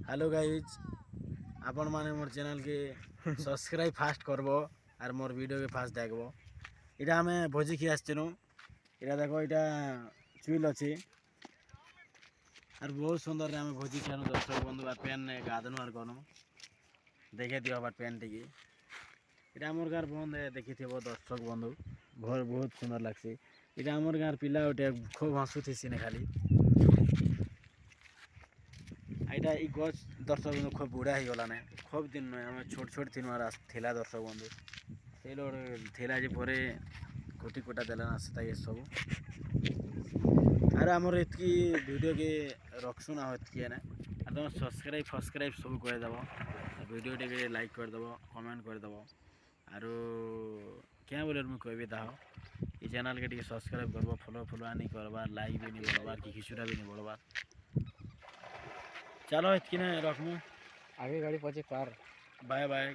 Hello guys आपण माने मोर channel के सब्सक्राइब फास्ट करबो और मोर वीडियो के फास्ट देखबो। इटा हमें भोजी खी आसनु। इटा देखो इटा चुइल अच्छी और बहुत सुंदर आम भोजी खानु दर्शक बंधु और पेन गाधनु और गनु देखे दियो बार पेन टी इटा मोर गार बंद देखी थे दर्शक बंधु घर बहुत सुंदर लगसी। इटा मोर गार पिला गोटे खूब हसुथी सिने खाली এইটা এই গছ দর্শক বন্ধু খুব বুড়া হয়ে গলা না খুব দিন নয় আমি ছোট ছোট দিন আর ଥିଲା দর্শক বন্ধু সেই লোক ଥିଲା যে পরে কোটি কোটা দেলা না সেটা এসবু আর আমার এতকি ভিডিওকে রখছু না এতকি না আর তোমার সবসক্রাইব সব করে দেব ভিডিওটিকে লাইক করে দেব কমেন্ট করে দেব আর क्या बोले मुझे कह दाह ये चैनल के टी सब्सक्राइब करब फॉलो आनी करबार लाइक भी नहीं बढ़वार कि खिचुड़ा भी नहीं बढ़वार। चलो इतनी रखमु आगे गाड़ी पचे कार बाय बाय।